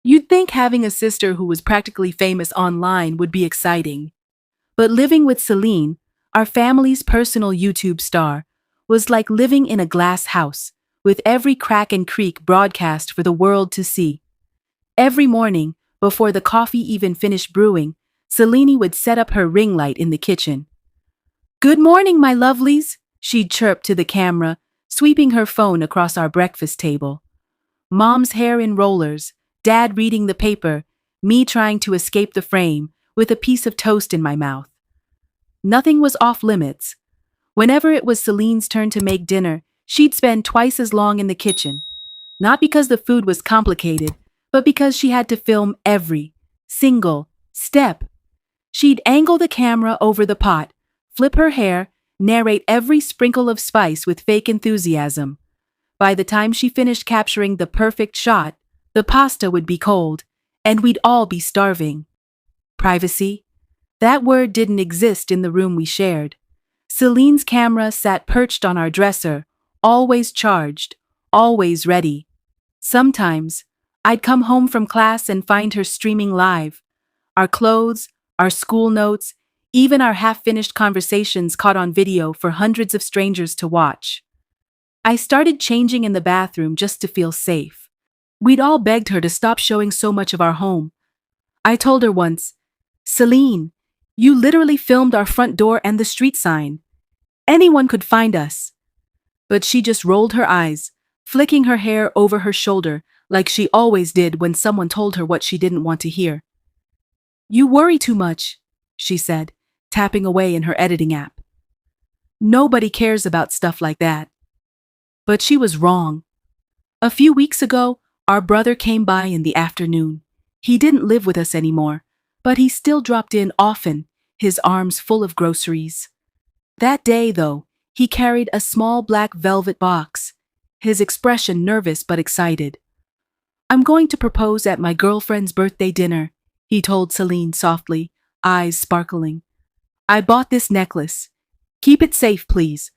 You'd think having a sister who was practically famous online would be exciting. But living with Celine, our family's personal YouTube star, was like living in a glass house, with every crack and creak broadcast for the world to see. Every morning, before the coffee even finished brewing, Celine would set up her ring light in the kitchen. "Good morning, my lovelies," she'd chirp to the camera, sweeping her phone across our breakfast table. Mom's hair in rollers, Dad reading the paper, me trying to escape the frame with a piece of toast in my mouth. Nothing was off limits. Whenever it was Celine's turn to make dinner, she'd spend twice as long in the kitchen. Not because the food was complicated, but because she had to film every single step. She'd angle the camera over the pot, flip her hair, narrate every sprinkle of spice with fake enthusiasm. By the time she finished capturing the perfect shot, the pasta would be cold, and we'd all be starving. Privacy? That word didn't exist in the room we shared. Celine's camera sat perched on our dresser, always charged, always ready. Sometimes, I'd come home from class and find her streaming live. Our clothes, our school notes, even our half-finished conversations caught on video for hundreds of strangers to watch. I started changing in the bathroom just to feel safe. We'd all begged her to stop showing so much of our home. I told her once, "Celine, you literally filmed our front door and the street sign. Anyone could find us." But she just rolled her eyes, flicking her hair over her shoulder like she always did when someone told her what she didn't want to hear. "You worry too much," she said, tapping away in her editing app. "Nobody cares about stuff like that." But she was wrong. A few weeks ago, our brother came by in the afternoon. He didn't live with us anymore, but he still dropped in often, his arms full of groceries. That day, though, he carried a small black velvet box, his expression nervous but excited. "I'm going to propose at my girlfriend's birthday dinner," he told Celine softly, eyes sparkling. "I bought this necklace. Keep it safe, please.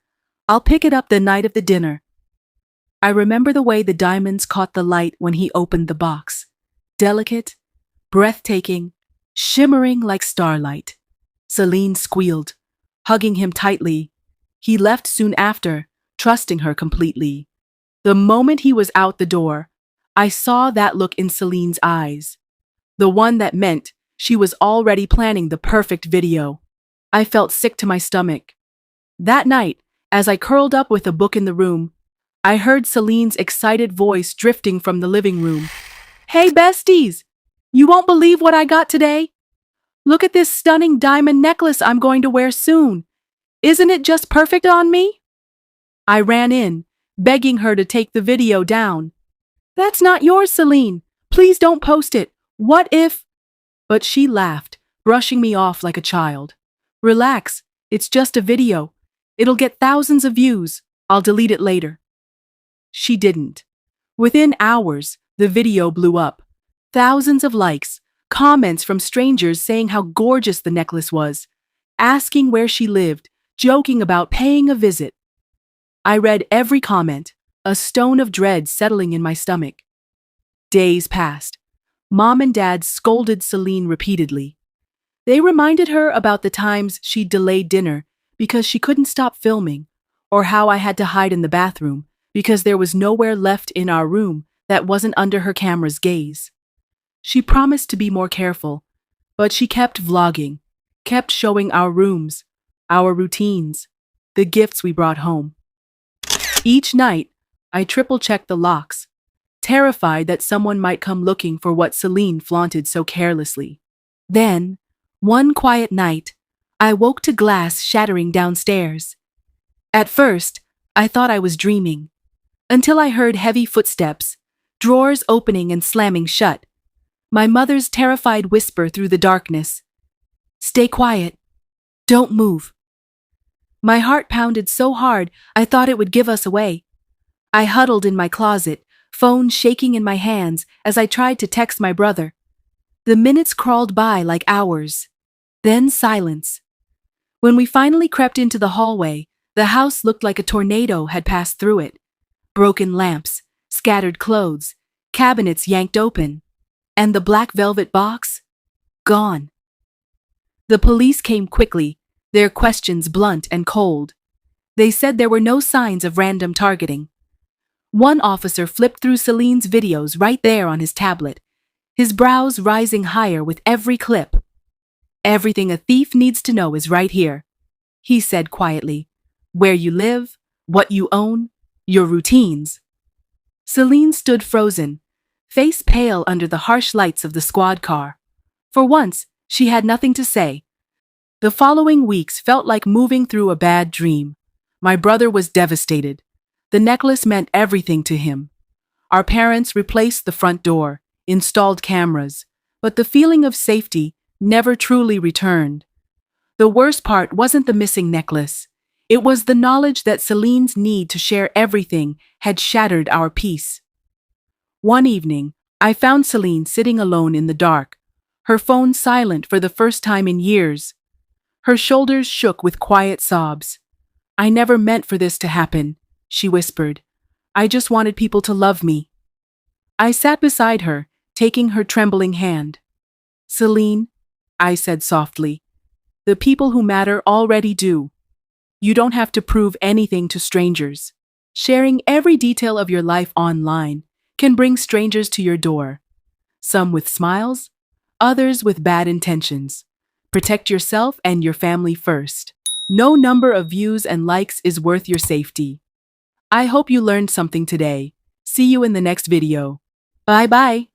I'll pick it up the night of the dinner." I remember the way the diamonds caught the light when he opened the box. Delicate, breathtaking, shimmering like starlight. Celine squealed, hugging him tightly. He left soon after, trusting her completely. The moment he was out the door, I saw that look in Celine's eyes. The one that meant she was already planning the perfect video. I felt sick to my stomach. That night, as I curled up with a book in the room, I heard Celine's excited voice drifting from the living room. "Hey besties! You won't believe what I got today! Look at this stunning diamond necklace I'm going to wear soon. Isn't it just perfect on me?" I ran in, begging her to take the video down. "That's not yours, Celine. Please don't post it. What if—" But she laughed, brushing me off like a child. "Relax, it's just a video. It'll get thousands of views. I'll delete it later." She didn't. Within hours, the video blew up. Thousands of likes, comments from strangers saying how gorgeous the necklace was, asking where she lived, joking about paying a visit. I read every comment, a stone of dread settling in my stomach. Days passed. Mom and Dad scolded Celine repeatedly. They reminded her about the times she'd delayed dinner because she couldn't stop filming, or how I had to hide in the bathroom because there was nowhere left in our room that wasn't under her camera's gaze. She promised to be more careful, but she kept vlogging, kept showing our rooms, our routines, the gifts we brought home. Each night, I triple-checked the locks, terrified that someone might come looking for what Celine flaunted so carelessly. Then, one quiet night, I woke to glass shattering downstairs. At first, I thought I was dreaming, until I heard heavy footsteps, drawers opening and slamming shut. My mother's terrified whisper through the darkness. "Stay quiet. Don't move." My heart pounded so hard I thought it would give us away. I huddled in my closet, phone shaking in my hands as I tried to text my brother. The minutes crawled by like hours. Then silence. When we finally crept into the hallway, the house looked like a tornado had passed through it. Broken lamps, scattered clothes, cabinets yanked open. And the black velvet box? Gone. The police came quickly, their questions blunt and cold. They said there were no signs of random targeting. One officer flipped through Celine's videos right there on his tablet, his brows rising higher with every clip. Everything a thief needs to know is right here, he said quietly. Where you live, what you own, your routines. Celine stood frozen, face pale under the harsh lights of the squad car. For once, she had nothing to say. The following weeks felt like moving through a bad dream. My brother was devastated. The necklace meant everything to him. Our parents replaced the front door, installed cameras, but the feeling of safety never truly returned. The worst part wasn't the missing necklace. It was the knowledge that Celine's need to share everything had shattered our peace. One evening, I found Celine sitting alone in the dark, her phone silent for the first time in years. Her shoulders shook with quiet sobs. I never meant for this to happen, she whispered. I just wanted people to love me. I sat beside her, taking her trembling hand. Celine, I said softly, the people who matter already do. You don't have to prove anything to strangers. Sharing every detail of your life online can bring strangers to your door. Some with smiles, others with bad intentions. Protect yourself and your family first. No number of views and likes is worth your safety. I hope you learned something today. See you in the next video. Bye-bye.